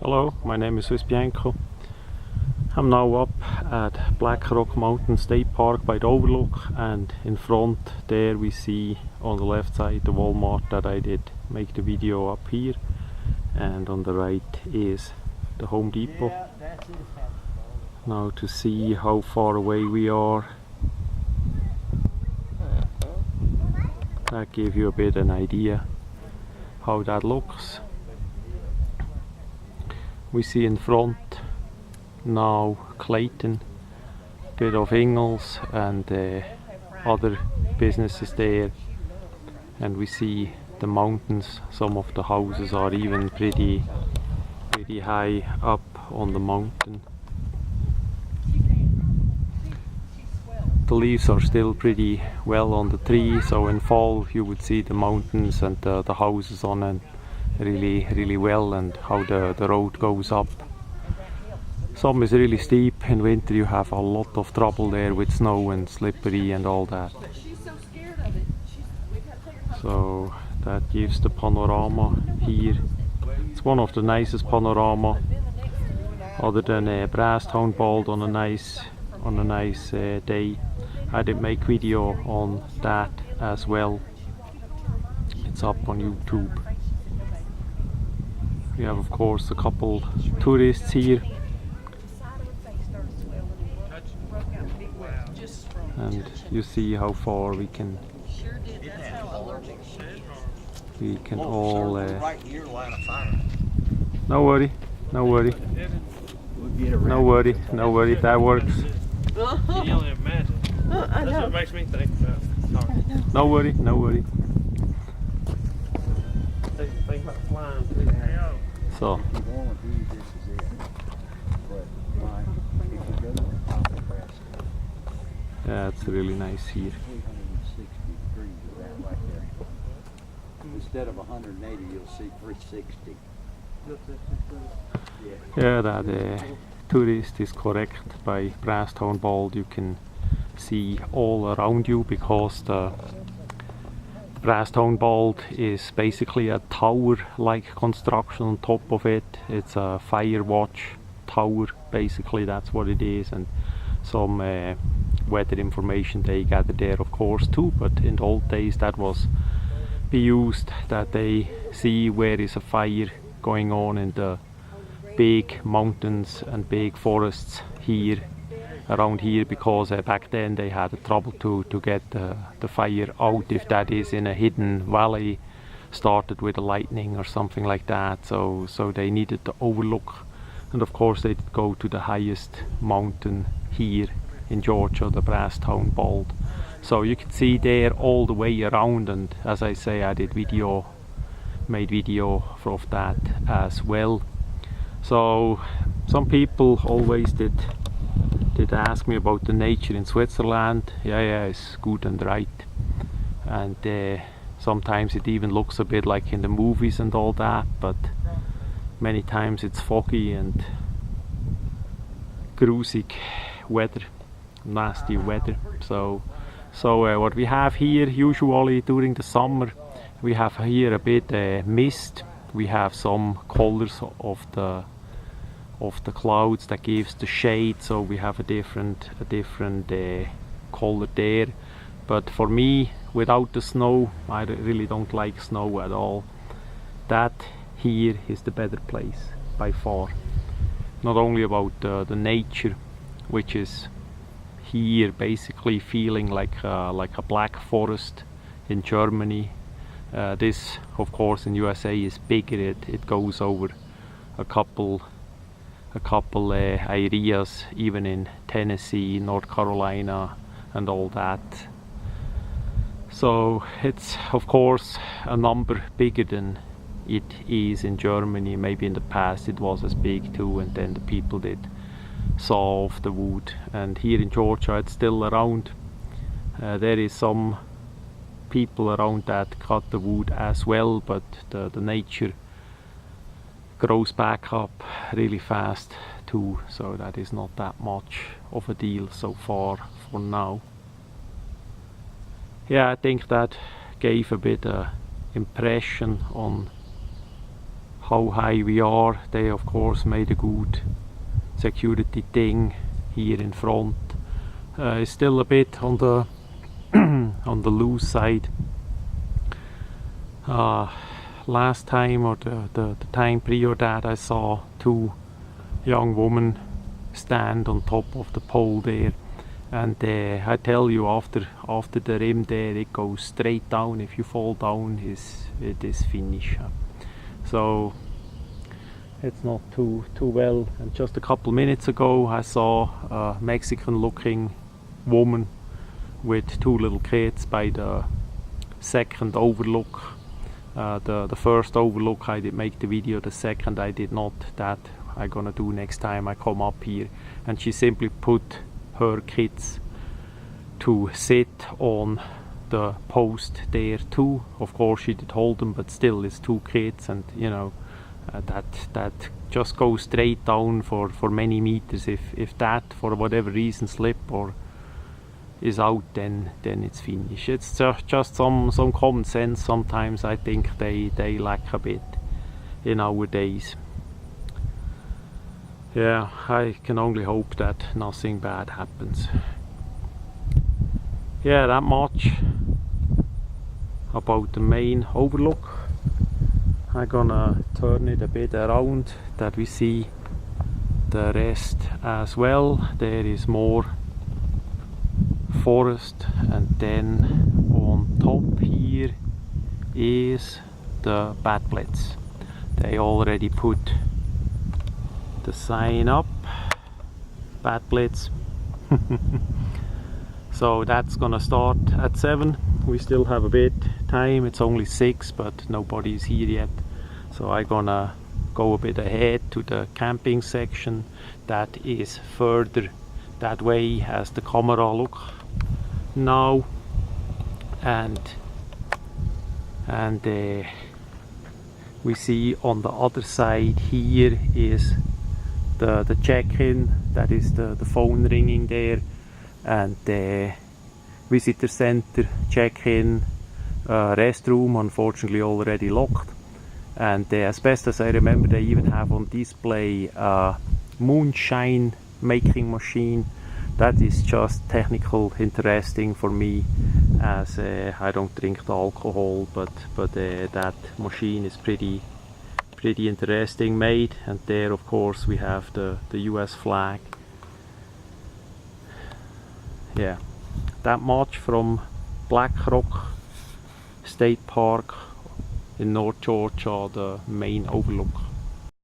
Hello, my name is Swissbianco. I'm now up at Black Rock Mountain State Park by the overlook, and in front there we see on the left side the Walmart that I did make the video up here, and on the right is the Home Depot. Now to see how far away we are, that gives you a bit an idea how that looks. We see in front now Clayton, bit of Ingalls and other businesses there, and we see the mountains. Some of the houses are even pretty high up on the mountain. The leaves are still pretty well on the tree, so in fall you would see the mountains and the houses on it really well, and how the road goes up. Some is really steep. In winter you have a lot of trouble there with snow and slippery and all that. So that gives the panorama here. It's one of the nicest panorama, other than Brasstown Bald on a nice day. I did make video on that as well. It's up on YouTube. We have of course a couple tourists here, and you see how far we can all no worry, that works. That's what makes me think about talking. No worry. Think about flying through. So yeah, it's really nice here. Instead of 180, you'll see 360. Yeah, that tourist is correct. By Brasstown Bald you can see all around you, because the Brasstown Bald is basically a tower-like construction on top of it. It's a fire watch tower, basically that's what it is, and some weather information they gather there of course too, but in the old days that was be used, that they see where is a fire going on in the big mountains and big forests here around here, because back then they had trouble to get the fire out if that is in a hidden valley started with a lightning or something like that. So they needed the overlook, and of course they go to the highest mountain here in Georgia, the Brasstown Bald. So you can see there all the way around, and as I say, I did made video of that as well. So some people always did ask me about the nature in Switzerland. Yeah, it's good and right, and sometimes it even looks a bit like in the movies and all that, but many times it's foggy and grusig weather, nasty weather. So what we have here usually during the summer, we have here a bit mist. We have some colors of the clouds that gives the shade, so we have a different color there. But for me, without the snow, I really don't like snow at all. That here is the better place by far. Not only about the nature, which is here basically feeling like a black forest in Germany. This of course in USA is bigger. It goes over a couple areas, even in Tennessee, North Carolina and all that. So it's of course a number bigger than it is in Germany. Maybe in the past it was as big too, and then the people did saw off the wood, and here in Georgia it's still around. There is some people around that cut the wood as well, but the nature grows back up really fast too, so that is not that much of a deal so far for now. Yeah, I think that gave a bit impression on how high we are. They of course made a good security thing here in front. It's still a bit on the on the loose side. Last time, or the time prior that, I saw two young women stand on top of the pole there, and I tell you, after the rim there, it goes straight down. If you fall down, it is finished. So it's not too well. And just a couple minutes ago I saw a Mexican looking woman with two little kids by the second overlook. The first overlook I did make the video, the second I did not. That I'm gonna do next time I come up here. And she simply put her kids to sit on the post there too. Of course she did hold them, but still it's two kids, and you know, that just goes straight down for many meters. If that for whatever reason slip or is out, then it's finished. It's just some common sense. Sometimes I think they lack a bit in our days. Yeah, I can only hope that nothing bad happens. Yeah, that much about the main overlook. I'm gonna turn it a bit around that we see the rest as well. There is more forest, and then on top here is the bad blitz. They already put the sign up, bad blitz. So that's gonna start at 7. We still have a bit time. It's only 6, but nobody's here yet, so I'm gonna go a bit ahead to the camping section that is further that way as the camera look now. And we see on the other side here is the check-in. That is the phone ringing there, and the visitor center check-in, restroom unfortunately already locked. And as best as I remember, they even have on display a moonshine making machine. That is just technical interesting for me, as I don't drink the alcohol, but that machine is pretty interesting made. And there of course we have the US flag. Yeah, that much from Black Rock State Park in North Georgia, the main overlook.